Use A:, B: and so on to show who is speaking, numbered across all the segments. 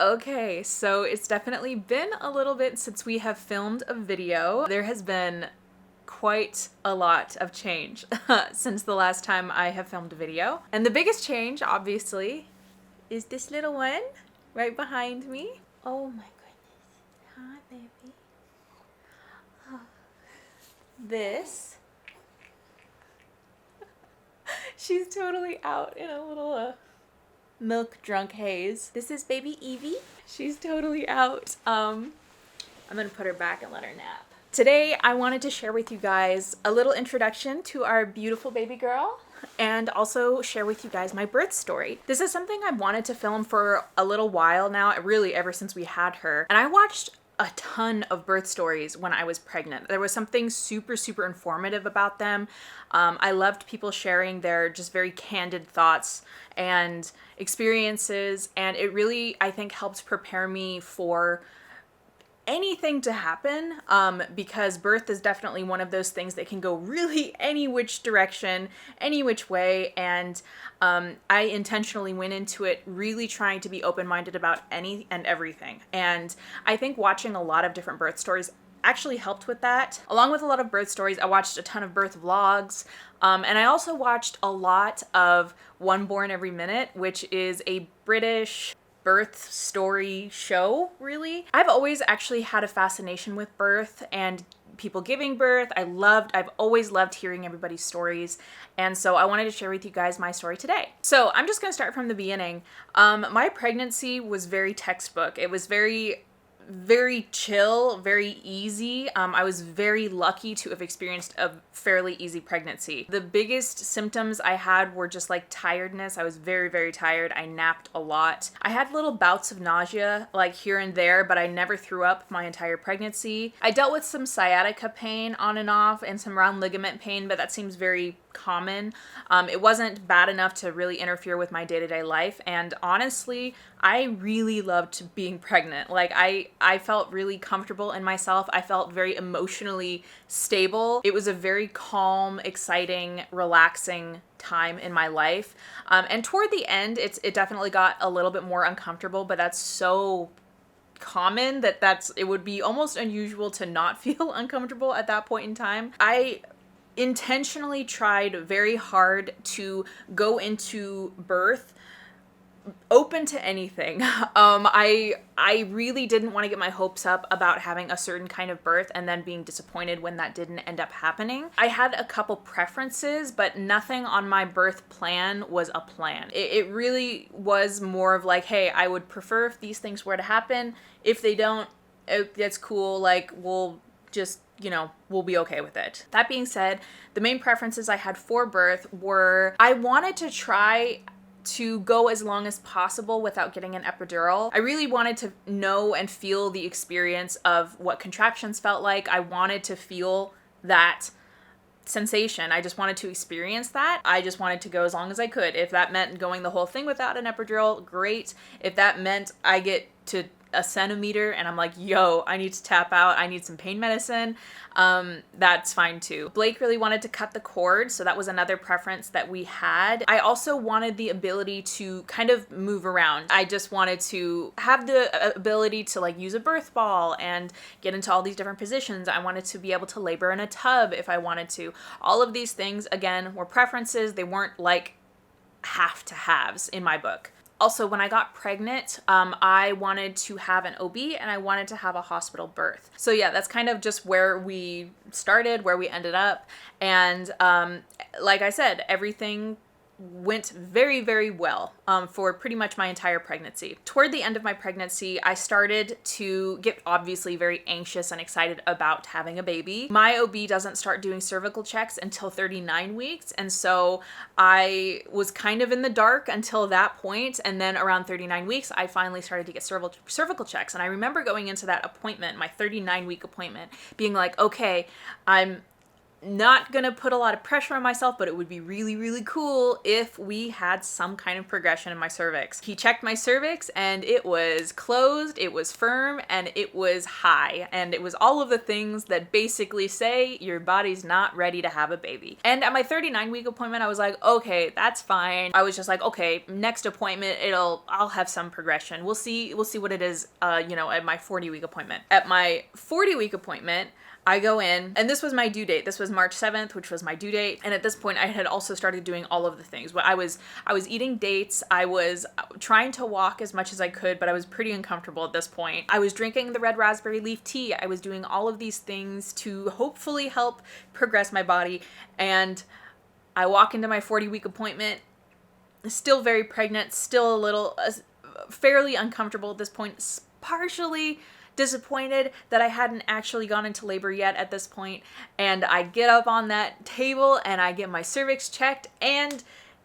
A: Okay, so it's definitely been a little bit since we have filmed a video. There has been quite a lot of change since the last time I have filmed a video. And the biggest change, obviously, is this little one right behind me. Oh my goodness. Hi, baby. Oh. This. She's totally out in a little milk drunk haze. This is baby Evie. She's totally out. I'm gonna put her back and let her nap. Today I wanted to share with you guys a little introduction to our beautiful baby girl and also share with you guys my birth story. This is something I've wanted to film for a little while now, really ever since we had her. And I watched a ton of birth stories when I was pregnant. There was something super informative about them. I loved people sharing their just very candid thoughts and experiences, and it really, I think, helps prepare me for anything to happen, because birth is definitely one of those things that can go really any which direction, any which way, and I intentionally went into it really trying to be open-minded about any and everything. And I think watching a lot of different birth stories actually helped with that. Along with a lot of birth stories, I watched a ton of birth vlogs, and I also watched a lot of One Born Every Minute, which is a British birth story show, really. I've always actually had a fascination with birth and people giving birth. I've always loved hearing everybody's stories, and so I wanted to share with you guys my story today. So I'm just gonna start from the beginning. My pregnancy was very textbook. It was very chill, very easy. I was very lucky to have experienced a fairly easy pregnancy. The biggest symptoms I had were just like tiredness. I was very tired. I napped a lot. I had little bouts of nausea like here and there, but I never threw up my entire pregnancy. I dealt with some sciatica pain on and off and some round ligament pain, but that seems very common. It wasn't bad enough to really interfere with my day-to-day life, and honestly, I really loved being pregnant. Like I felt really comfortable in myself. I felt very emotionally stable. It was a very calm, exciting, relaxing time in my life. And toward the end, it definitely got a little bit more uncomfortable, but that's so common that it would be almost unusual to not feel uncomfortable at that point in time. I intentionally tried very hard to go into birth open to anything. I really didn't want to get my hopes up about having a certain kind of birth and then being disappointed when that didn't end up happening. I had a couple preferences, but nothing on my birth plan was a plan. It really was more of like, hey, I would prefer if these things were to happen. If they don't, that's cool. Like, we'll just, we'll be okay with it. That being said, the main preferences I had for birth were I wanted to try to go as long as possible without getting an epidural. I really wanted to know and feel the experience of what contractions felt like. I wanted to feel that sensation. I just wanted to experience that. I just wanted to go as long as I could. If that meant going the whole thing without an epidural, great. If that meant I get to a centimeter and I'm like, yo, I need to tap out, I need some pain medicine, that's fine too. Blake really wanted to cut the cord, so that was another preference that we had. I also wanted the ability to kind of move around. I just wanted to have the ability to like use a birth ball and get into all these different positions. I wanted to be able to labor in a tub if I wanted to. All of these things, again, were preferences. They weren't like have-to-haves in my book. Also, when I got pregnant, I wanted to have an OB and I wanted to have a hospital birth. So yeah, that's kind of just where we started, where we ended up. And like I said, everything went very well for pretty much my entire pregnancy. Toward the end of my pregnancy, I started to get obviously very anxious and excited about having a baby. My OB doesn't start doing cervical checks until 39 weeks, and so I was kind of in the dark until that point, and then around 39 weeks, I finally started to get cervical checks. And I remember going into that appointment, my 39-week appointment, being like, okay, I'm not gonna put a lot of pressure on myself, but it would be really, really cool if we had some kind of progression in my cervix. He checked my cervix and it was closed, it was firm, and it was high. And it was all of the things that basically say your body's not ready to have a baby. And at my 39-week appointment, I was like, okay, that's fine. I was just like, okay, next appointment, I'll have some progression. We'll see what it is, you know, at my 40-week appointment. At my 40-week appointment, I go in, and this was my due date. This was March 7th, which was my due date. And at this point, I had also started doing all of the things. I was eating dates. I was trying to walk as much as I could, but I was pretty uncomfortable at this point. I was drinking the red raspberry leaf tea. I was doing all of these things to hopefully help progress my body. And I walk into my 40-week appointment, still very pregnant, still a little fairly uncomfortable at this point, partially disappointed that I hadn't actually gone into labor yet at this point. And I get up on that table and I get my cervix checked, and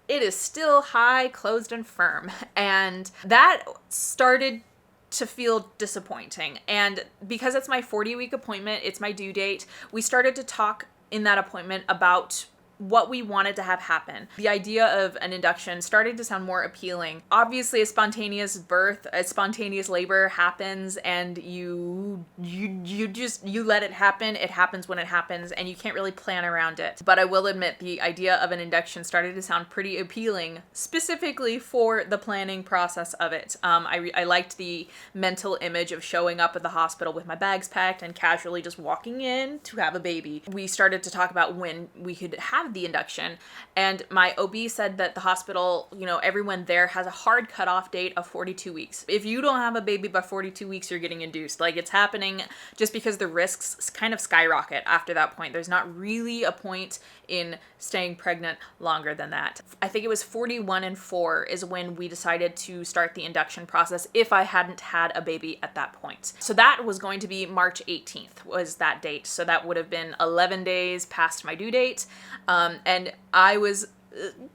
A: it is still high, closed, and firm. And that started to feel disappointing. And because it's my 40-week appointment, it's my due date, we started to talk in that appointment about what we wanted to have happen. The idea of an induction started to sound more appealing. Obviously, a spontaneous birth, a spontaneous labor happens, and you let it happen. It happens when it happens, and you can't really plan around it. But I will admit, the idea of an induction started to sound pretty appealing, specifically for the planning process of it. I liked the mental image of showing up at the hospital with my bags packed and casually just walking in to have a baby. We started to talk about when we could have the induction, and my OB said that the hospital, you know, everyone there has a hard cutoff date of 42 weeks. If you don't have a baby by 42 weeks, you're getting induced. Like, it's happening just because the risks kind of skyrocket after that point. There's not really a point in staying pregnant longer than that. I think it was 41 and 4 is when we decided to start the induction process if I hadn't had a baby at that point. So that was going to be March 18th was that date. So that would have been 11 days past my due date. And I was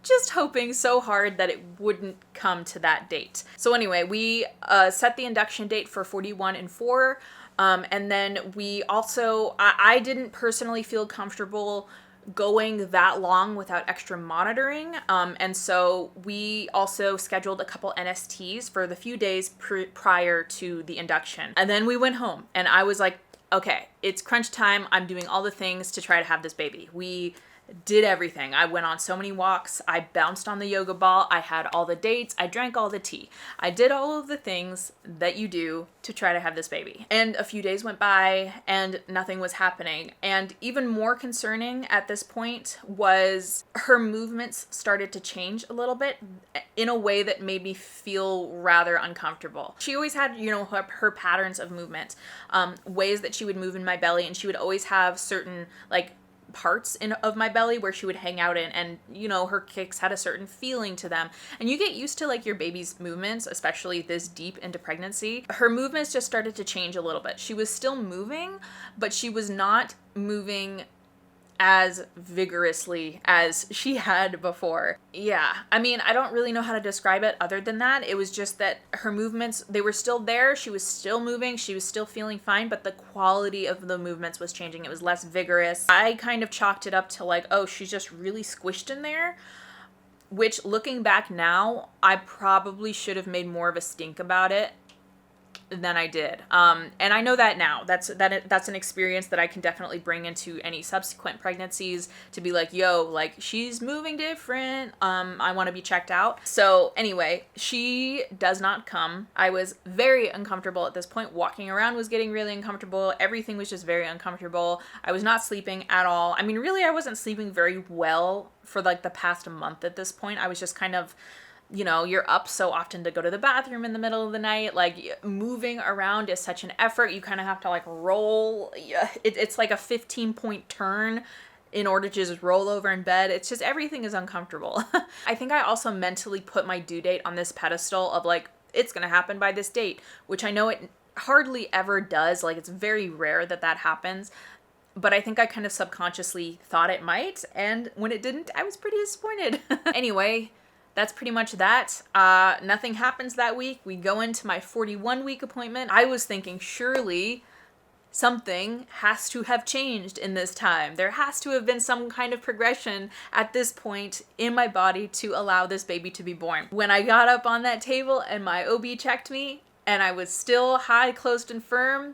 A: just hoping so hard that it wouldn't come to that date. So anyway, we set the induction date for 41 and 4. And then we also, I didn't personally feel comfortable going that long without extra monitoring. And so we also scheduled a couple NSTs for the few days prior to the induction. And then we went home, and I was like, okay, it's crunch time. I'm doing all the things to try to have this baby. We did everything. I went on so many walks. I bounced on the yoga ball. I had all the dates. I drank all the tea. I did all of the things that you do to try to have this baby. And a few days went by and nothing was happening. And even more concerning at this point was her movements started to change a little bit in a way that made me feel rather uncomfortable. She always had, you know, her patterns of movement, ways that she would move in my belly, and she would always have certain, like, parts of my belly where she would hang out in, and you know, her kicks had a certain feeling to them, and you get used to like your baby's movements, especially this deep into pregnancy. Her movements just started to change a little bit. She was still moving, but she was not moving as vigorously as she had before. Yeah, I mean, I don't really know how to describe it other than that. It was just that her movements, they were still there. She was still moving. She was still feeling fine, but the quality of the movements was changing. It was less vigorous. I kind of chalked it up to like, oh, she's just really squished in there, which looking back now, I probably should have made more of a stink about it than I did. And I know that now. That's an experience that I can definitely bring into any subsequent pregnancies to be like, yo, like, she's moving different. I want to be checked out. So anyway, she does not come. I was very uncomfortable at this point. Walking around was getting really uncomfortable. Everything was just very uncomfortable. I was not sleeping at all. I mean, really, I wasn't sleeping very well for like the past month at this point. I was just kind of, you know, you're up so often to go to the bathroom in the middle of the night. Like, moving around is such an effort. You kind of have to like roll. It's like a 15-point turn in order to just roll over in bed. It's just, everything is uncomfortable. I think I also mentally put my due date on this pedestal of like, it's going to happen by this date, which I know it hardly ever does. Like, it's very rare that that happens. But I think I kind of subconsciously thought it might. And when it didn't, I was pretty disappointed. Anyway, that's pretty much that. Nothing happens that week. We go into my 41-week appointment. I was thinking surely something has to have changed in this time. There has to have been some kind of progression at this point in my body to allow this baby to be born. When I got up on that table and my OB checked me and I was still high, closed, and firm,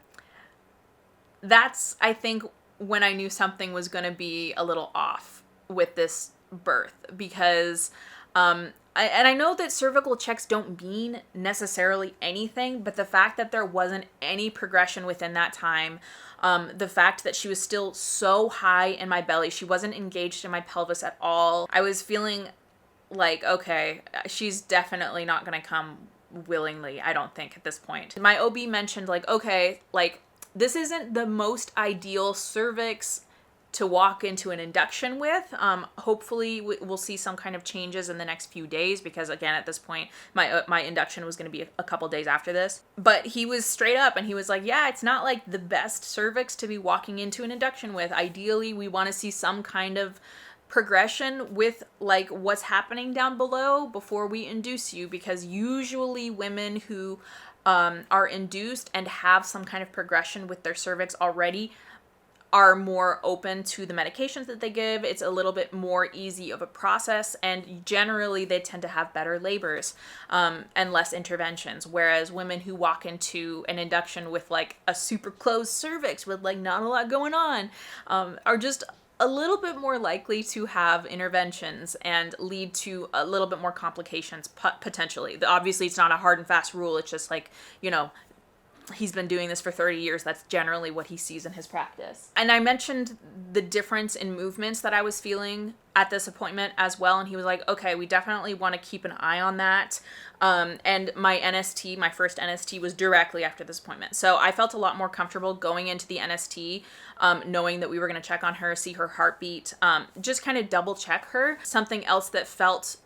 A: that's, I think, when I knew something was going to be a little off with this birth, because I know that cervical checks don't mean necessarily anything, but the fact that there wasn't any progression within that time, the fact that she was still so high in my belly, she wasn't engaged in my pelvis at all, I was feeling like, okay, she's definitely not going to come willingly, I don't think, at this point. My OB mentioned, like, okay, like, this isn't the most ideal cervix to walk into an induction with. Hopefully we'll see some kind of changes in the next few days, because again, at this point, my induction was going to be a couple days after this. But he was straight up and he was like, yeah, it's not like the best cervix to be walking into an induction with. Ideally, we want to see some kind of progression with like what's happening down below before we induce you, because usually women who are induced and have some kind of progression with their cervix already are more open to the medications that they give. It's a little bit more easy of a process, and generally they tend to have better labors and less interventions, whereas women who walk into an induction with like a super closed cervix with like not a lot going on are just a little bit more likely to have interventions and lead to a little bit more complications potentially. Obviously, it's not a hard and fast rule. It's just like, you know, he's been doing this for 30 years. That's generally what he sees in his practice. And I mentioned the difference in movements that I was feeling at this appointment as well. And he was like, okay, we definitely want to keep an eye on that. And my NST, my first NST, was directly after this appointment. So I felt a lot more comfortable going into the NST, knowing that we were going to check on her, see her heartbeat, just kind of double check her. Something else that felt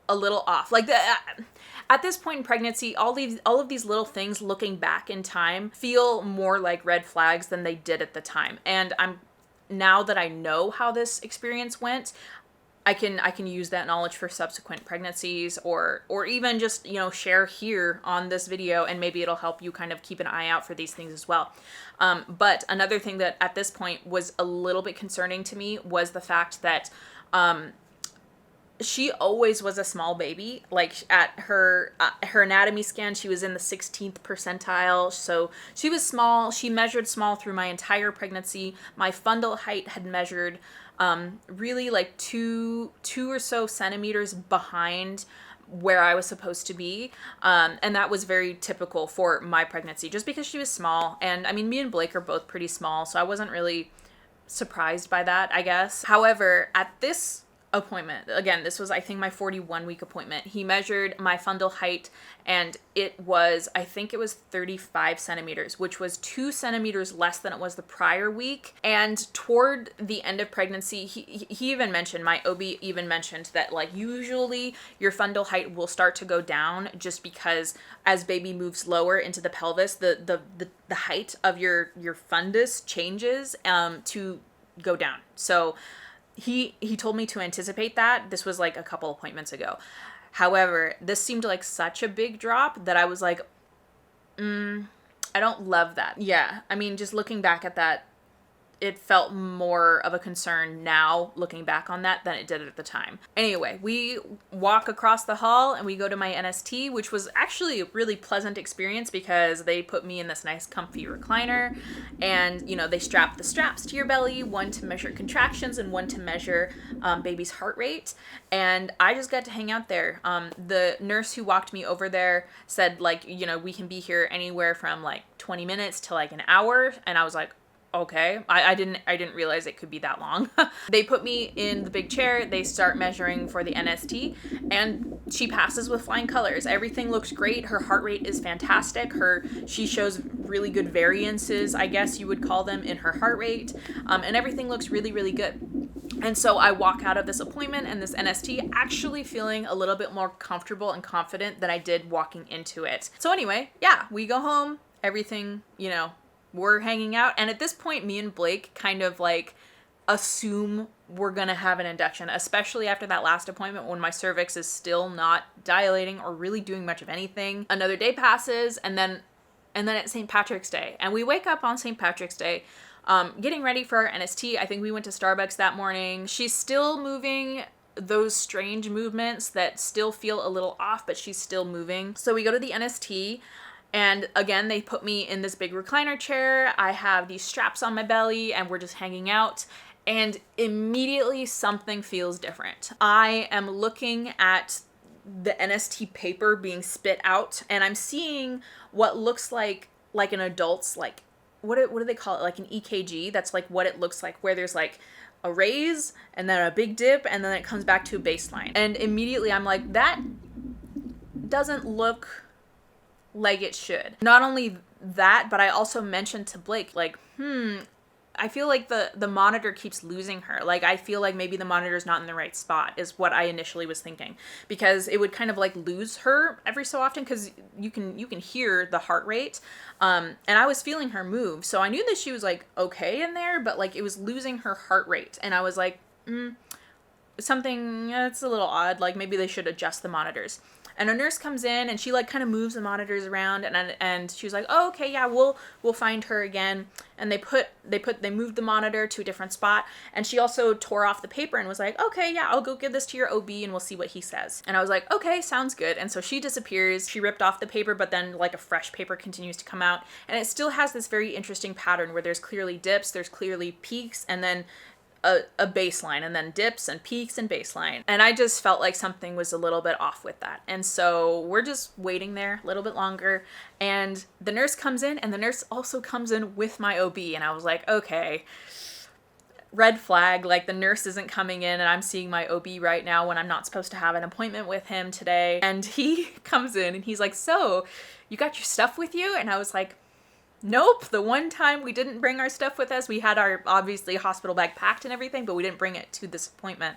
A: a little off, like at this point in pregnancy, all of these little things looking back in time feel more like red flags than they did at the time. And now that I know how this experience went, I can use that knowledge for subsequent pregnancies, or even just, you know, share here on this video, and maybe it'll help you kind of keep an eye out for these things as well. But another thing that at this point was a little bit concerning to me was the fact that she always was a small baby. Like at her anatomy scan, she was in the 16th percentile. So she was small. She measured small through my entire pregnancy. My fundal height had measured really like two or so centimeters behind where I was supposed to be. And that was very typical for my pregnancy, just because she was small. And I mean, me and Blake are both pretty small, so I wasn't really surprised by that, I guess. However, at this appointment, again, this was, I think, my 41-week appointment, he measured my fundal height, and it was, I think it was 35 centimeters, which was 2 centimeters less than it was the prior week. And toward the end of pregnancy, he even mentioned, my OB even mentioned that, like, usually your fundal height will start to go down just because as baby moves lower into the pelvis, the height of your fundus changes to go down. So he told me to anticipate that. This was like a couple appointments ago. However, this seemed like such a big drop that I was like, I don't love that. Yeah, I mean, just looking back at that, it felt more of a concern now looking back on that than it did at the time. Anyway, we walk across the hall and we go to my NST, which was actually a really pleasant experience because they put me in this nice comfy recliner, and, you know, they strap the straps to your belly, one to measure contractions and one to measure baby's heart rate. And I just got to hang out there. The nurse who walked me over there said, like, you know, we can be here anywhere from like 20 minutes to like an hour. And I was like, okay. I didn't realize it could be that long. They put me in the big chair. They start measuring for the NST, and she passes with flying colors. Everything looks great. Her heart rate is fantastic. She shows really good variances, I guess you would call them, in her heart rate. And everything looks really, really good. And so I walk out of this appointment and this NST actually feeling a little bit more comfortable and confident than I did walking into it. So anyway, yeah, we go home. Everything, you know, we're hanging out, and at this point, me and Blake kind of like assume we're gonna have an induction, especially after that last appointment when my cervix is still not dilating or really doing much of anything. Another day passes, and then and then it's St. Patrick's Day. And we wake up on St. Patrick's Day, getting ready for our NST. I think we went to Starbucks that morning. She's still moving those strange movements that still feel a little off, but she's still moving. So we go to the NST, and again, they put me in this big recliner chair. I have these straps on my belly, and we're just hanging out. And immediately something feels different. I am looking at the NST paper being spit out, and I'm seeing what looks like an adult's, like, what do they call it? Like an EKG. That's like what it looks like, where there's like a raise and then a big dip, and then it comes back to a baseline. And immediately I'm like, that doesn't look like it should. Not only that, but I also mentioned to Blake, like, I feel like the monitor keeps losing her. Like, I feel like maybe the monitor's not in the right spot, is what I initially was thinking. Because it would kind of like lose her every so often, because you can hear the heart rate. And I was feeling her move. So I knew that she was like okay in there, but like it was losing her heart rate. And I was like, something, it's a little odd. Like maybe they should adjust the monitors. And a nurse comes in and she like kind of moves the monitors around, and she was like, oh, okay, yeah, we'll find her again. And they moved the monitor to a different spot, and she also tore off the paper and was like, okay, yeah, I'll go give this to your OB and we'll see what he says. And I was like, okay, sounds good. And so she disappears. She ripped off the paper, but then like a fresh paper continues to come out, and it still has this very interesting pattern where there's clearly dips, there's clearly peaks, and then a baseline, and then dips and peaks and baseline. And I just felt like something was a little bit off with that. And so we're just waiting there a little bit longer, and the nurse comes in, and the nurse also comes in with my OB. And I was like, okay, red flag, like the nurse isn't coming in and I'm seeing my OB right now when I'm not supposed to have an appointment with him today. And he comes in and he's like, so you got your stuff with you? And I was like, nope. The one time we didn't bring our stuff with us, we had our obviously hospital bag packed and everything, but we didn't bring it to this appointment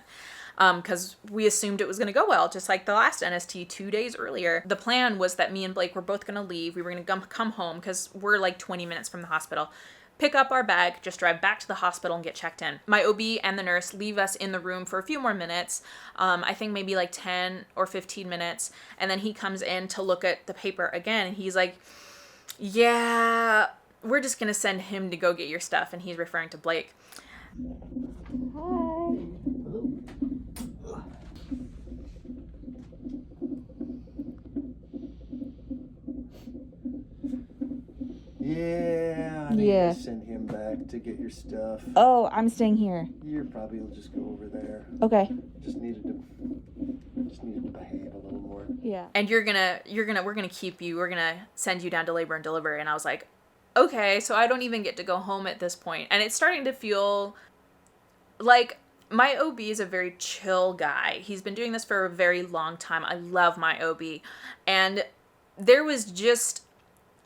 A: because we assumed it was going to go well, just like the last NST 2 days earlier. The plan was that me and Blake were both going to leave. We were going to come home because we're like 20 minutes from the hospital, pick up our bag, just drive back to the hospital and get checked in. My OB and the nurse leave us in the room for a few more minutes, I think maybe like 10 or 15 minutes, and then he comes in to look at the paper again, and he's like, yeah, we're just gonna send him to go get your stuff. And he's referring to Blake. Hi.
B: Yeah, I need to send him back to get your stuff.
A: Oh, I'm staying here.
B: You probably will just go over there.
A: Okay.
B: Just needed to behave a little more.
A: Yeah. And we're gonna keep you. We're gonna send you down to labor and deliver. And I was like, okay, so I don't even get to go home at this point. And it's starting to feel like my OB is a very chill guy. He's been doing this for a very long time. I love my OB. And there was just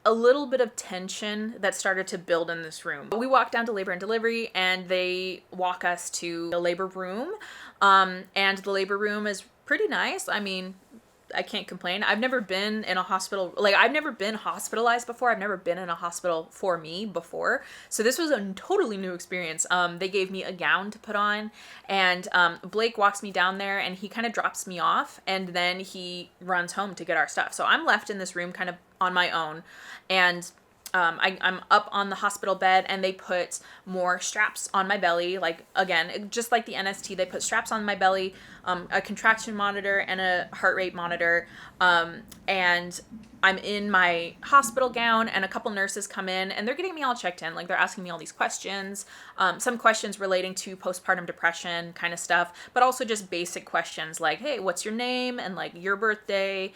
A: a little bit of tension that started to build in this room. We walk down to labor and delivery, and they walk us to the labor room. And the labor room is pretty nice. I mean, I can't complain. I've never been in a hospital, like I've never been hospitalized before. I've never been in a hospital for me before. So this was a totally new experience. They gave me a gown to put on, and Blake walks me down there and he kind of drops me off, and then he runs home to get our stuff. So I'm left in this room kind of on my own, and I'm up on the hospital bed, and they put more straps on my belly. Like, again, just like the NST, they put straps on my belly, a contraction monitor and a heart rate monitor. And I'm in my hospital gown, and a couple nurses come in, and they're getting me all checked in. Like, they're asking me all these questions, some questions relating to postpartum depression kind of stuff, but also just basic questions like, hey, what's your name? And like your birthday,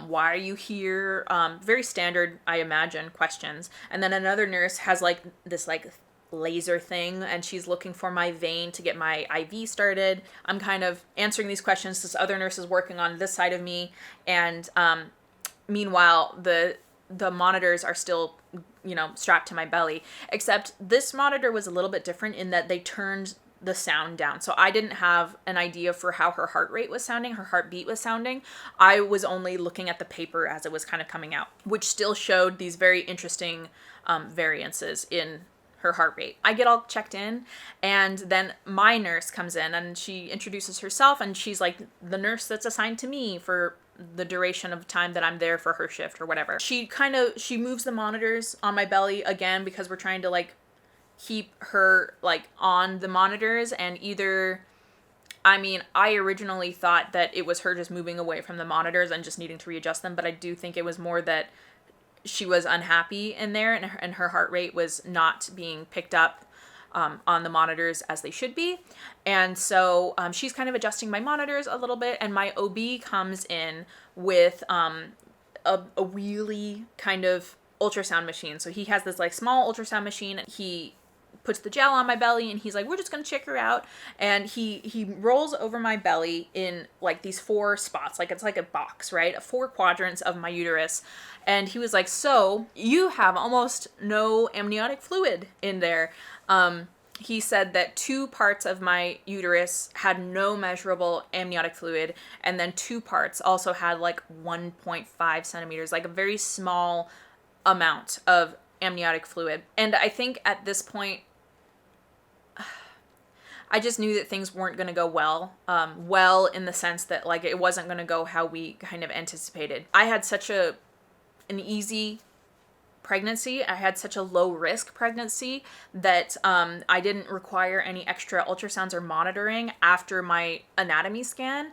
A: why are you here? Very standard, I imagine, questions. And then another nurse has like this like laser thing, and she's looking for my vein to get my IV started. I'm kind of answering these questions. This other nurse is working on this side of me, and meanwhile, the monitors are still, strapped to my belly, except this monitor was a little bit different in that they turned the sound down. So I didn't have an idea for how her heart rate was sounding, her heartbeat was sounding. I was only looking at the paper as it was kind of coming out, which still showed these very interesting variances in her heart rate. I get all checked in, and then my nurse comes in, and she introduces herself, and she's like the nurse that's assigned to me for the duration of time that I'm there for her shift or whatever. She moves the monitors on my belly again because we're trying to like keep her like on the monitors, and I originally thought that it was her just moving away from the monitors and just needing to readjust them, but I do think it was more that she was unhappy in there, and her heart rate was not being picked up on the monitors as they should be. And so she's kind of adjusting my monitors a little bit, and my OB comes in with a wheelie kind of ultrasound machine. So he has this like small ultrasound machine. He puts the gel on my belly and he's like, we're just gonna check her out. And he rolls over my belly in like these 4 spots, like it's like a box, right? 4 quadrants of my uterus. And he was like, so you have almost no amniotic fluid in there. He said that 2 parts of my uterus had no measurable amniotic fluid, and then 2 parts also had like 1.5 centimeters, like a very small amount of amniotic fluid. And I think at this point, I just knew that things weren't going to go well. Well, in the sense that like it wasn't going to go how we kind of anticipated. I had such an easy pregnancy. I had such a low risk pregnancy that I didn't require any extra ultrasounds or monitoring after my anatomy scan.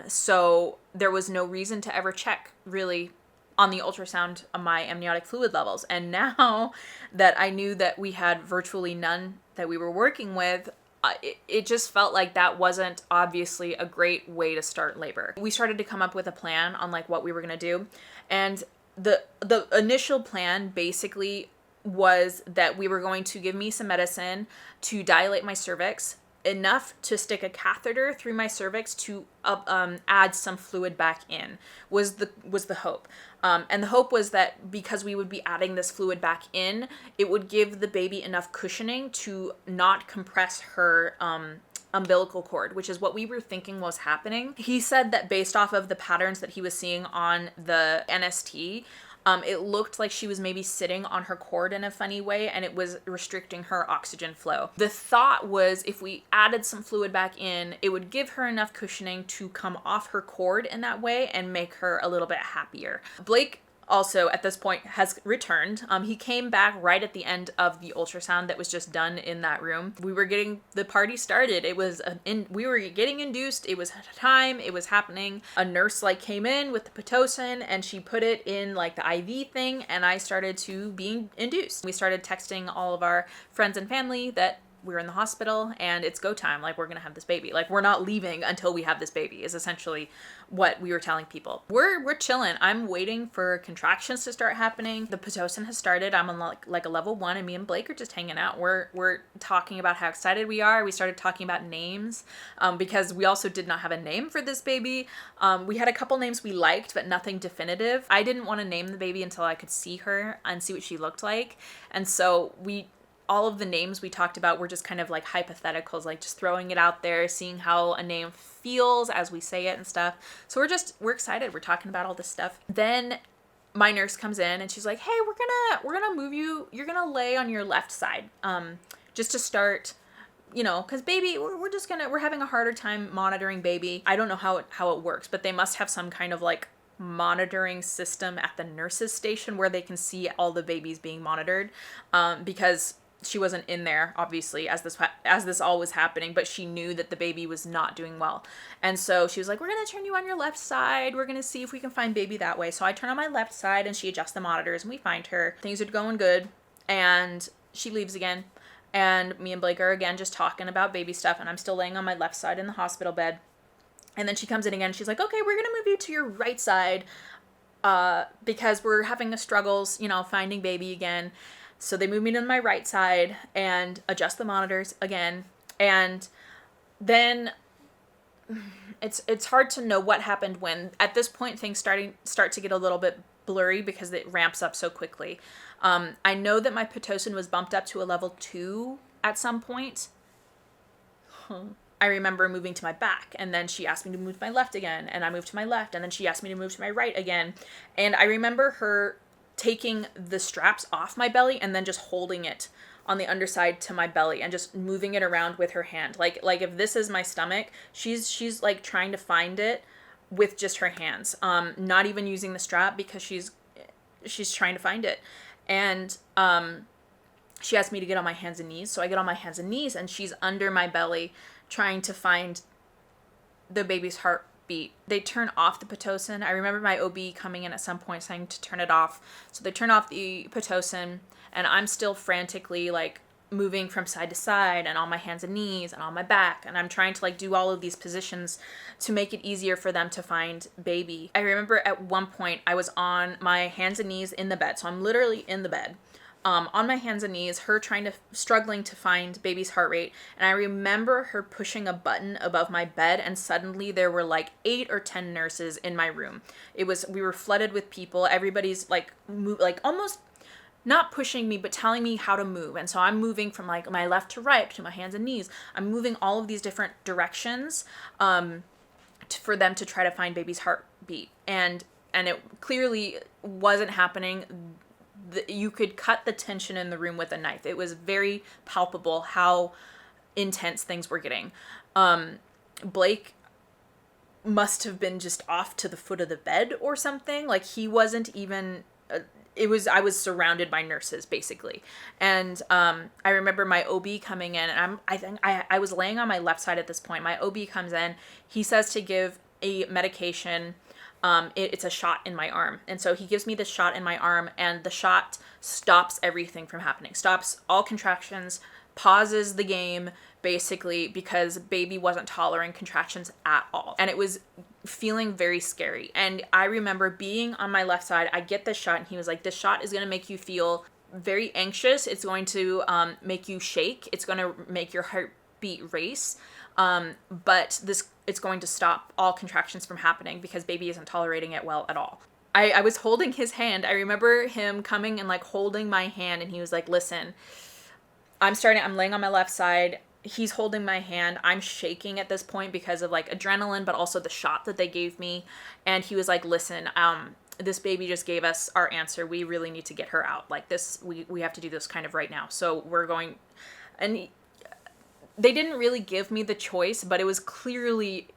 A: So there was no reason to ever check really on the ultrasound of my amniotic fluid levels. And now that I knew that we had virtually none that we were working with, it just felt like that wasn't obviously a great way to start labor. We started to come up with a plan on like what we were going to do. And the initial plan basically was that we were going to give me some medicine to dilate my cervix enough to stick a catheter through my cervix to add some fluid back in was the hope. And the hope was that because we would be adding this fluid back in, it would give the baby enough cushioning to not compress her umbilical cord, which is what we were thinking was happening. He said that based off of the patterns that he was seeing on the NST, it looked like she was maybe sitting on her cord in a funny way, and it was restricting her oxygen flow. The thought was if we added some fluid back in, it would give her enough cushioning to come off her cord in that way and make her a little bit happier. Blake also at this point has returned. He came back right at the end of the ultrasound that was just done in that room. We were getting the party started. It was we were getting induced. It was time. It was happening. A nurse like came in with the Pitocin and she put it in like the IV thing, and I started to be induced. We started texting all of our friends and family that we're in the hospital and it's go time. Like, we're going to have this baby. Like, we're not leaving until we have this baby is essentially what we were telling people. We're chilling. I'm waiting for contractions to start happening. The Pitocin has started. I'm on like a level 1, and me and Blake are just hanging out. We're talking about how excited we are. We started talking about names because we also did not have a name for this baby. We had a couple names we liked, but nothing definitive. I didn't want to name the baby until I could see her and see what she looked like. And so all of the names we talked about were just kind of like hypotheticals, like just throwing it out there, seeing how a name feels as we say it and stuff. So we're excited. We're talking about all this stuff. Then my nurse comes in and she's like, hey, we're gonna move you. You're gonna lay on your left side, just to start, cause baby, we're having a harder time monitoring baby. I don't know how it works, but they must have some kind of like monitoring system at the nurses station where they can see all the babies being monitored, because she wasn't in there, obviously, as this all was happening, but she knew that the baby was not doing well. And so she was like, we're going to turn you on your left side. We're going to see if we can find baby that way. So I turn on my left side and she adjusts the monitors and we find her. Things are going good. And she leaves again. And me and Blake are again just talking about baby stuff. And I'm still laying on my left side in the hospital bed. And then she comes in again. She's like, okay, we're going to move you to your right side because we're having a struggles, finding baby again. So they move me to my right side and adjust the monitors again. And then it's hard to know what happened when. At this point, things start to get a little bit blurry because it ramps up so quickly. I know that my Pitocin was bumped up to a level 2 at some point. I remember moving to my back, and then she asked me to move to my left again, and I moved to my left, and then she asked me to move to my right again. And I remember her taking the straps off my belly and then just holding it on the underside to my belly and just moving it around with her hand. Like if this is my stomach, she's like trying to find it with just her hands, not even using the strap because she's trying to find it. And she asked me to get on my hands and knees. So I get on my hands and knees, and she's under my belly trying to find the baby's heartbeat. They turn off the Pitocin. I remember my OB coming in at some point saying to turn it off. So they turn off the Pitocin, and I'm still frantically like moving from side to side and on my hands and knees and on my back, and I'm trying to like do all of these positions to make it easier for them to find baby. I remember at one point I was on my hands and knees in the bed, so I'm literally in the bed, on my hands and knees, her struggling to find baby's heart rate. And I remember her pushing a button above my bed, and suddenly there were like 8 or 10 nurses in my room. We were flooded with people. Everybody's like almost not pushing me, but telling me how to move. And so I'm moving from like my left to right to my hands and knees. I'm moving all of these different directions for them to try to find baby's heartbeat. And it clearly wasn't happening. You could cut the tension in the room with a knife. It was very palpable how intense things were getting. Blake must have been just off to the foot of the bed or something. Like he wasn't even... I was surrounded by nurses basically. And I remember my OB coming in, and I was laying on my left side at this point. My OB comes in, he says to give a medication. It's a shot in my arm. And so he gives me this shot in my arm, and the shot stops everything from happening. Stops all contractions, pauses the game basically, because baby wasn't tolerating contractions at all. And it was feeling very scary. And I remember being on my left side, I get this shot, and he was like, this shot is going to make you feel very anxious. It's going to make you shake. It's going to make your heartbeat race. But it's going to stop all contractions from happening because baby isn't tolerating it well at all. I was holding his hand. I remember him coming and like holding my hand, and he was like, listen, I'm laying on my left side. He's holding my hand. I'm shaking at this point because of like adrenaline, but also the shot that they gave me. And he was like, listen, this baby just gave us our answer. We really need to get her out. Like this, we have to do this kind of right now. So we're going, and they didn't really give me the choice, but it was clearly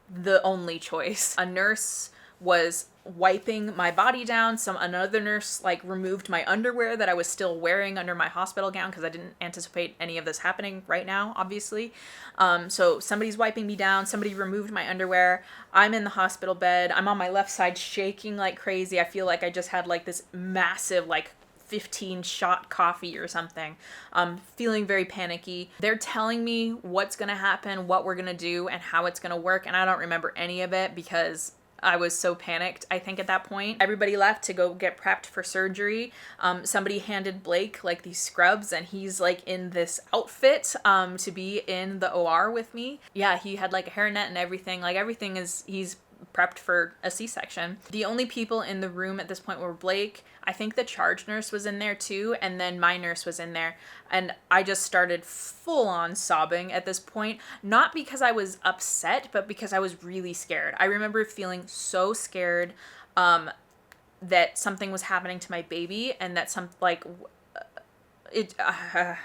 A: the only choice. A nurse was wiping my body down. Another nurse like removed my underwear that I was still wearing under my hospital gown because I didn't anticipate any of this happening right now, obviously. So somebody's wiping me down. Somebody removed my underwear. I'm in the hospital bed. I'm on my left side shaking like crazy. I feel like I just had like this massive like 15 shot coffee or something. Feeling very panicky. They're telling me what's gonna happen, what we're gonna do, and how it's gonna work, and I don't remember any of it because I was so panicked, I think, at that point. Everybody left to go get prepped for surgery. Somebody handed Blake like these scrubs, and he's like in this outfit to be in the OR with me. Yeah, he had like a hairnet and everything. Like he's prepped for a C-section. The only people in the room at this point were Blake. I think the charge nurse was in there too, and then my nurse was in there. And I just started full on sobbing at this point, not because I was upset, but because I was really scared. I remember feeling so scared that something was happening to my baby, and that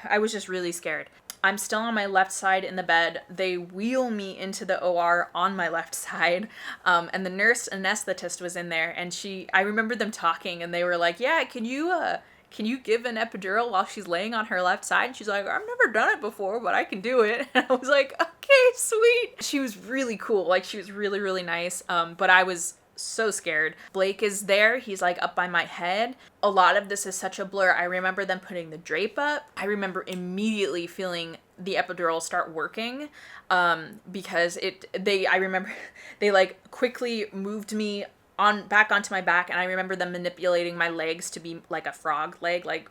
A: I was just really scared. I'm still on my left side in the bed. They wheel me into the OR on my left side. And the nurse anesthetist was in there, and I remember them talking, and they were like, yeah, can you give an epidural while she's laying on her left side? And she's like, I've never done it before, but I can do it. And I was like, okay, sweet. She was really cool. Like, she was really, really nice. But I was so scared. Blake is there. He's like up by my head. A lot of this is such a blur. I remember them putting the drape up. I remember immediately feeling the epidural start working because I remember they like quickly moved me back onto my back, and I remember them manipulating my legs to be like a frog leg, like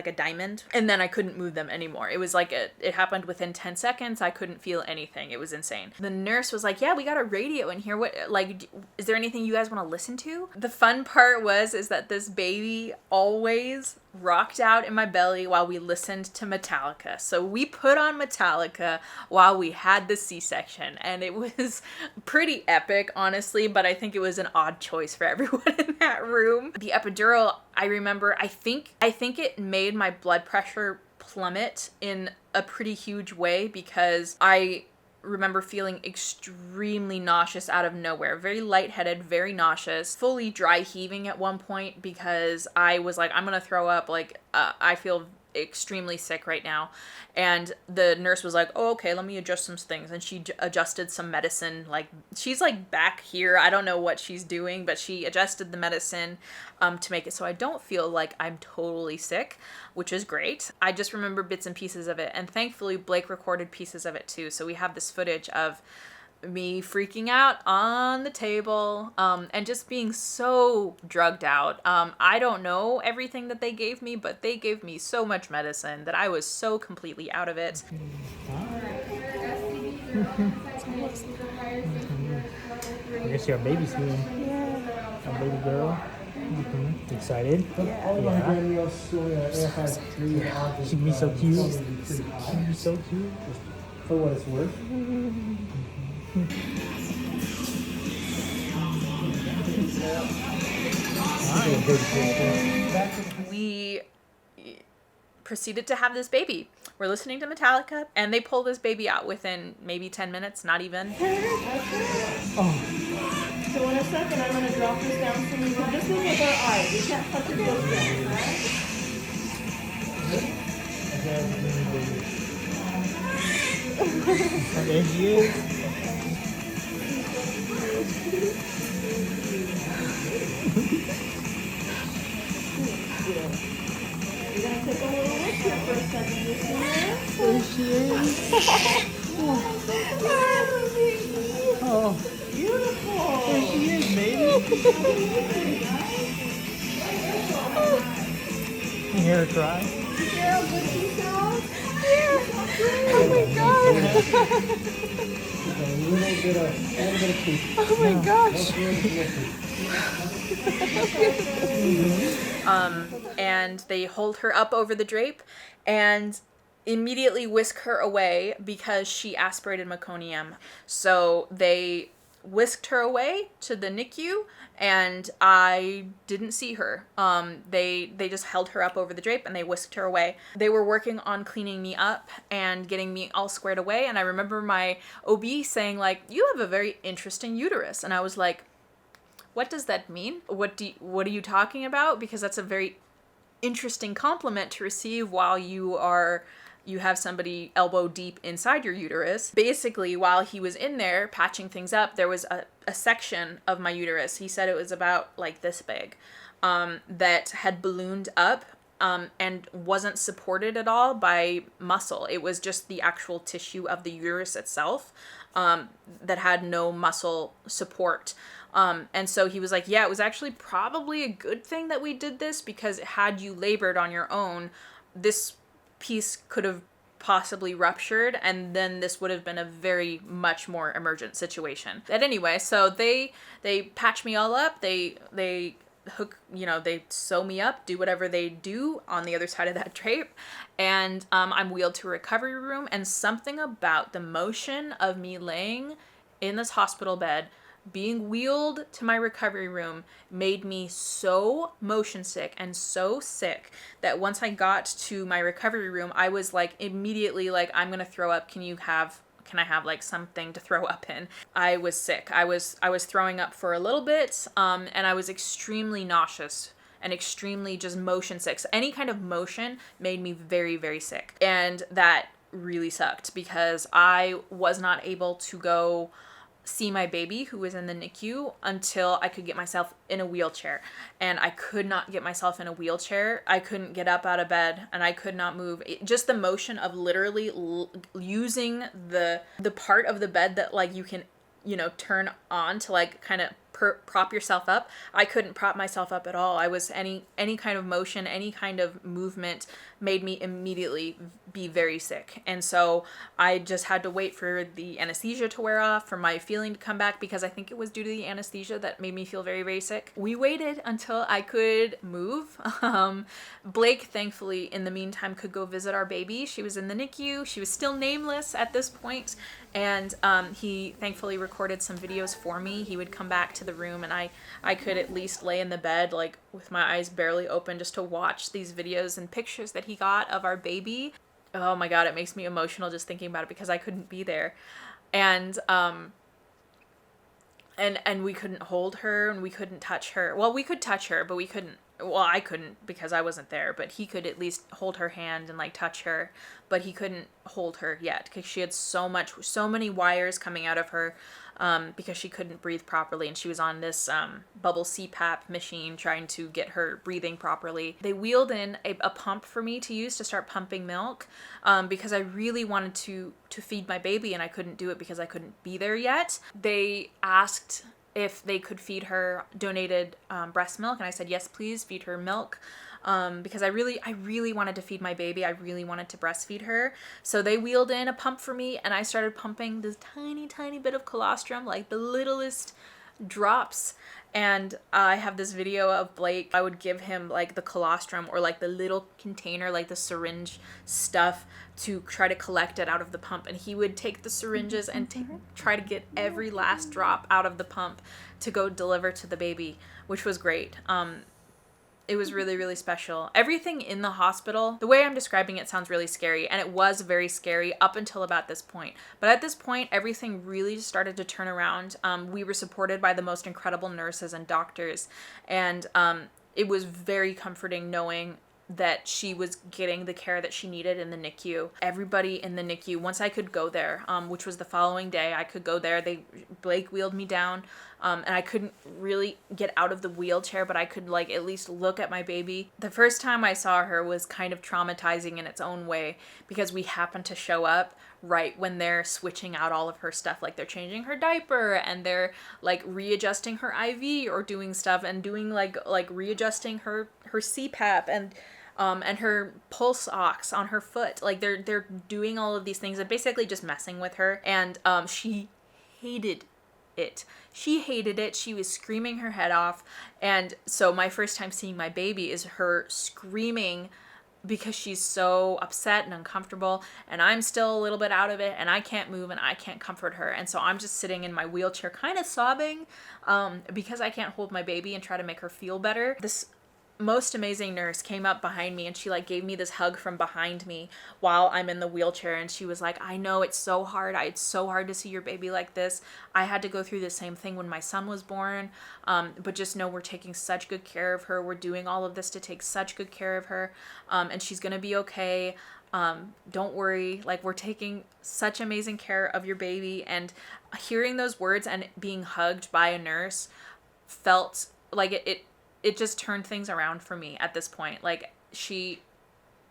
A: a diamond, and then I couldn't move them anymore. It was like it happened within 10 seconds. I couldn't feel anything. It was insane. The nurse was like, yeah, we got a radio in here. Is there anything you guys want to listen to? The fun part is that this baby always rocked out in my belly while we listened to Metallica. So we put on Metallica while we had the C-section, and it was pretty epic, honestly, but I think it was an odd choice for everyone in that room. The epidural, I remember, I think it made my blood pressure plummet in a pretty huge way because I remember feeling extremely nauseous out of nowhere, very lightheaded, very nauseous, fully dry heaving at one point because I was like, I'm gonna throw up, like I feel extremely sick right now. And the nurse was like, oh, okay, let me adjust some things. And she adjusted some medicine. Like, she's like back here, I don't know what she's doing, but she adjusted the medicine to make it so I don't feel like I'm totally sick, which is great. I just remember bits and pieces of it, and thankfully Blake recorded pieces of it too, so we have this footage of me freaking out on the table, and just being so drugged out. I don't know everything that they gave me, but they gave me so much medicine that I was so completely out of it.
C: I guess your baby's here. Yeah. A baby girl. Excited? Yeah. She'd be so cute. She'd be so cute.
B: For what it's worth.
A: We proceeded to have this baby. We're listening to Metallica, and they pull this baby out within maybe 10 minutes, not even.
C: Oh.
D: So in a second, I'm going to drop this down so we can just look with our eyes. We can't touch it just yet, right?
C: There she is.
D: We're going to take a little look here for a second. You see her?
C: There she is. Oh.
D: Beautiful.
C: There she is, baby. You hear her cry?
D: Girl, what she sound?
A: Oh my god!
B: A little bit of peace.
A: Oh my gosh! And they hold her up over the drape and immediately whisk her away because she aspirated meconium. So they whisked her away to the NICU, and I didn't see her. They just held her up over the drape and they whisked her away. They were working on cleaning me up and getting me all squared away, and I remember my OB saying, like, you have a very interesting uterus. And I was like, what does that mean? What are you talking about? Because that's a very interesting compliment to receive while you have somebody elbow deep inside your uterus. Basically, while he was in there patching things up, there was a section of my uterus. He said it was about like this big, that had ballooned up, and wasn't supported at all by muscle. It was just the actual tissue of the uterus itself, that had no muscle support. And so he was like, yeah, it was actually probably a good thing that we did this, because had you labored on your own, this piece could have possibly ruptured, and then this would have been a very much more emergent situation. But anyway, so they patch me all up, they hook, they sew me up, do whatever they do on the other side of that drape, and I'm wheeled to a recovery room, and something about the motion of me laying in this hospital bed, being wheeled to my recovery room, made me so motion sick and so sick that once I got to my recovery room, I was like immediately like, I'm gonna throw up. Can I have like something to throw up in? I was sick. I was throwing up for a little bit, and I was extremely nauseous and extremely just motion sick. So any kind of motion made me very, very sick. And that really sucked because I was not able to go see my baby who was in the NICU until I could get myself in a wheelchair. And I could not get myself in a wheelchair. I couldn't get up out of bed, and I could not move. Just the motion of literally using the part of the bed that like you can, turn on to like kind of prop yourself up. I couldn't prop myself up at all. I was any kind of motion, any kind of movement made me immediately be very sick. And so I just had to wait for the anesthesia to wear off, for my feeling to come back, because I think it was due to the anesthesia that made me feel very, very sick. We waited until I could move. Blake, thankfully, in the meantime, could go visit our baby. She was in the NICU. She was still nameless at this point. And he thankfully recorded some videos for me. He would come back to the room, and I could at least lay in the bed like with my eyes barely open just to watch these videos and pictures that he got of our baby. Oh my god, it makes me emotional just thinking about it because I couldn't be there. And and we couldn't hold her and we couldn't touch her. Well, we could touch her, but we couldn't. Well, I couldn't because I wasn't there, but he could at least hold her hand and like touch her, but he couldn't hold her yet because she had so many wires coming out of her, because she couldn't breathe properly, and she was on this bubble CPAP machine trying to get her breathing properly. They wheeled in a pump for me to use to start pumping milk, because I really wanted to feed my baby and I couldn't do it because I couldn't be there yet. They asked if they could feed her donated breast milk, and I said yes, please feed her milk, because I really wanted to feed my baby. I really wanted to breastfeed her. So they wheeled in a pump for me, and I started pumping this tiny bit of colostrum, like the littlest drops. And I have this video of Blake. I would give him like the colostrum or like the little container, like the syringe stuff, to try to collect it out of the pump, and he would take the syringes and try to get every last drop out of the pump to go deliver to the baby, which was great. It was really special. Everything in the hospital, the way I'm describing it sounds really scary, and it was very scary up until about this point. But at this point, everything really started to turn around. We were supported by the most incredible nurses and doctors, and it was very comforting knowing that she was getting the care that she needed in the NICU. Everybody in the NICU, once I could go there, which was the following day, I could go there. Blake wheeled me down, and I couldn't really get out of the wheelchair, but I could like at least look at my baby. The first time I saw her was kind of traumatizing in its own way, because we happened to show up right when they're switching out all of her stuff. Like they're changing her diaper and they're like readjusting her IV or doing stuff and doing like readjusting her CPAP and her pulse ox on her foot. Like they're doing all of these things and basically just messing with her. And she hated it. She hated it. She was screaming her head off. And so my first time seeing my baby is her screaming because she's so upset and uncomfortable, and I'm still a little bit out of it, and I can't move and I can't comfort her. And so I'm just sitting in my wheelchair kind of sobbing because I can't hold my baby and try to make her feel better. This most amazing nurse came up behind me and she like gave me this hug from behind me while I'm in the wheelchair, and she was like, I know it's so hard. It's so hard to see your baby like this. I had to go through the same thing when my son was born, but just know we're taking such good care of her. We're doing all of this to take such good care of her, and she's gonna be okay. Don't worry, like we're taking such amazing care of your baby. And hearing those words and being hugged by a nurse felt like it just turned things around for me at this point. Like she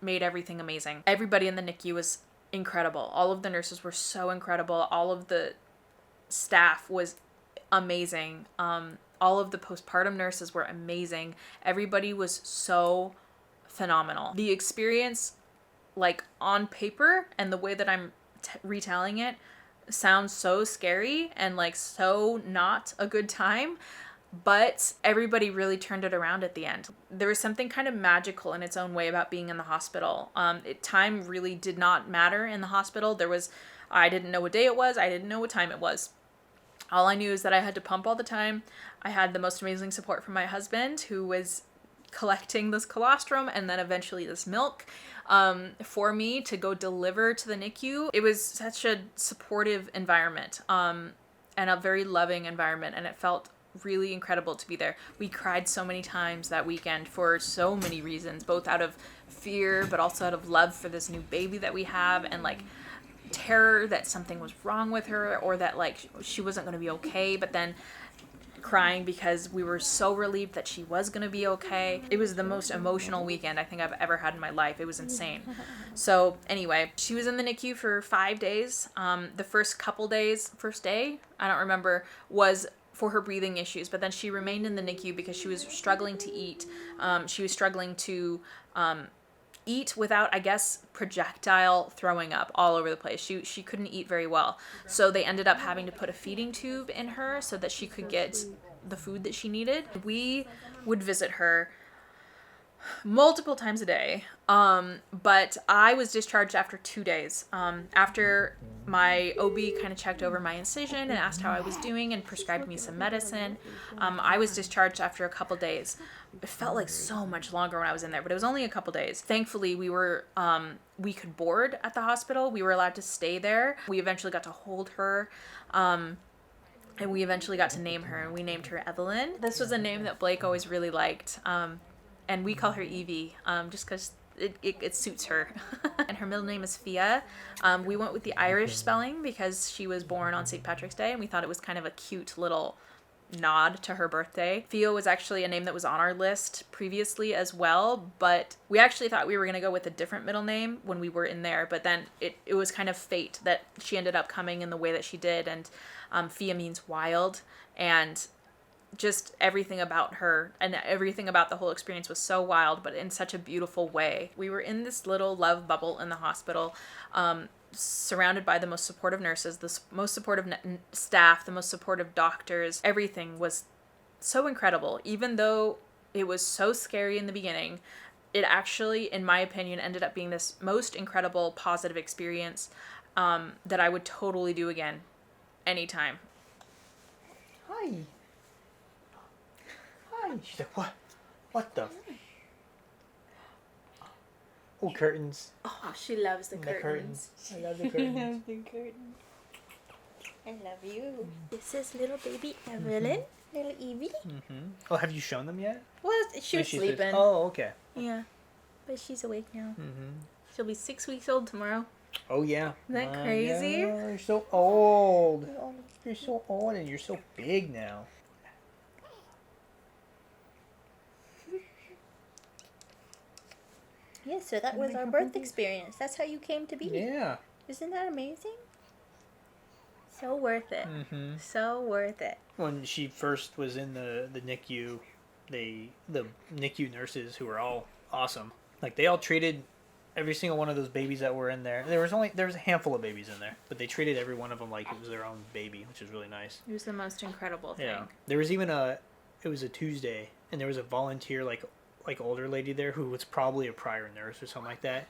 A: made everything amazing. Everybody in the NICU was incredible. All of the nurses were so incredible. All of the staff was amazing. All of the postpartum nurses were amazing. Everybody was so phenomenal. The experience, like on paper and the way that I'm retelling it, sounds so scary and like so not a good time. But everybody really turned it around at the end. There was something kind of magical in its own way about being in the hospital. Time really did not matter in the hospital. I didn't know what day it was. I didn't know what time it was. All I knew is that I had to pump all the time. I had the most amazing support from my husband, who was collecting this colostrum and then eventually this milk for me to go deliver to the NICU. It was such a supportive environment, and a very loving environment, and it felt really incredible to be there. We cried so many times that weekend for so many reasons, both out of fear but also out of love for this new baby that we have, and like terror that something was wrong with her or that like she wasn't going to be okay, but then crying because we were so relieved that she was going to be okay. It was the most emotional weekend I think I've ever had in my life. It was insane. So anyway, she was in the NICU for 5 days. The first day, I don't remember, was for her breathing issues, but then she remained in the NICU because she was struggling to eat. She was struggling to eat without, I guess, projectile throwing up all over the place. She couldn't eat very well. So they ended up having to put a feeding tube in her so that she could get the food that she needed. We would visit her multiple times a day. But I was discharged after 2 days. After my OB kind of checked over my incision and asked how I was doing and prescribed me some medicine, I was discharged after a couple days. It felt like so much longer when I was in there, but it was only a couple days. Thankfully, we could board at the hospital. We were allowed to stay there. We eventually got to hold her. And we eventually got to name her, and we named her Evelyn. This was a name that Blake always really liked. And we call her Evie, just because it suits her. And her middle name is Fia. We went with the Irish spelling because she was born on St. Patrick's Day, and we thought it was kind of a cute little nod to her birthday. Fia was actually a name that was on our list previously as well, but we actually thought we were going to go with a different middle name when we were in there, but then it was kind of fate that she ended up coming in the way that she did, and Fia means wild, and just everything about her and everything about the whole experience was so wild, but in such a beautiful way. We were in this little love bubble in the hospital, surrounded by the most supportive nurses, the most supportive staff, the most supportive doctors. Everything was so incredible. Even though it was so scary in the beginning, it actually, in my opinion, ended up being this most incredible positive experience that I would totally do again anytime.
C: Hi. Hi. She's like, what? What the? Oh, curtains.
A: Oh, she loves the curtains.
C: I love the curtains.
A: Loves the curtains. I love you. This is little baby Evelyn, little Evie.
C: Oh, have you shown them yet?
A: Well, she was sleeping.
C: Oh, okay.
A: Yeah, but she's awake now. She'll be 6 weeks old tomorrow.
C: Oh, yeah.
A: Isn't that crazy?
C: Yeah, you're so old. You're so old and you're so big now.
A: Yeah, so that was our birth experience. That's how you came to be.
C: Yeah.
A: Isn't that amazing? So worth it. So worth it.
C: When she first was in the NICU, the NICU nurses, who were all awesome, like they all treated every single one of those babies that were in there. There was a handful of babies in there, but they treated every one of them like it was their own baby, which is really nice.
A: It was the most incredible thing.
C: Yeah. There was even it was a Tuesday, and there was a volunteer like older lady there who was probably a prior nurse or something like that.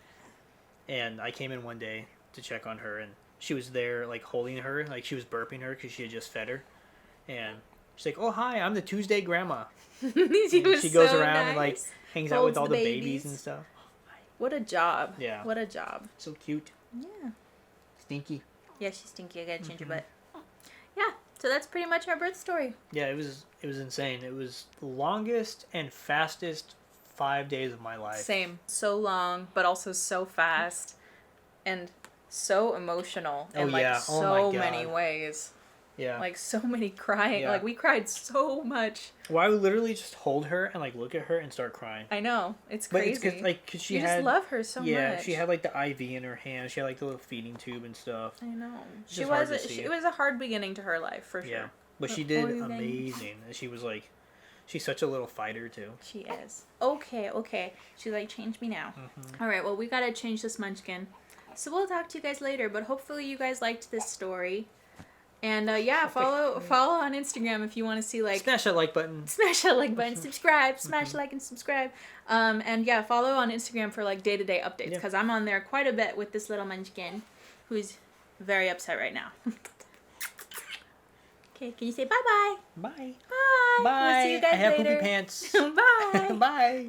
C: And I came in one day to check on her, and she was there like holding her, like she was burping her because she had just fed her. And she's like, "Oh, hi, I'm the Tuesday grandma." She goes
A: so
C: around
A: nice.
C: and like hangs out with all the babies and stuff.
A: What a job.
C: Yeah.
A: What a job.
C: So cute.
A: Yeah.
C: Stinky.
A: Yeah, she's stinky. I gotta change her butt. Yeah, so that's pretty much our birth story.
C: Yeah, it was insane. It was the longest and fastest 5 days of my life.
A: Same. So long, but also so fast. And so emotional in so many ways.
C: Yeah.
A: Like so many crying.
C: Yeah.
A: Like we cried so much.
C: Well, I would literally just hold her and like look at her and start crying.
A: I know. It's
C: But
A: crazy.
C: it's cause she
A: you
C: had,
A: just love her so much.
C: Yeah, she had like the IV in her hand. She had like the little feeding tube and stuff.
A: I know.
C: It's just hard to see.
A: It was a hard beginning to her life for sure.
C: Yeah. But she did amazing. She was like, she's such a little fighter too.
A: She is. Okay. She's like, change me now. All right, well, we gotta change this munchkin. So we'll talk to you guys later, but hopefully you guys liked this story. And yeah, follow on Instagram if you want to see like
C: Smash that like button.
A: Smash that like button, subscribe, smash like and subscribe. And yeah, follow on Instagram for like day-to-day updates because I'm on there quite a bit with this little munchkin who's very upset right now. Okay, can you say bye-bye?
C: Bye.
A: Bye.
C: Bye.
A: We'll see you guys
C: I have
A: later.
C: poopy pants.
A: Bye.
C: Bye.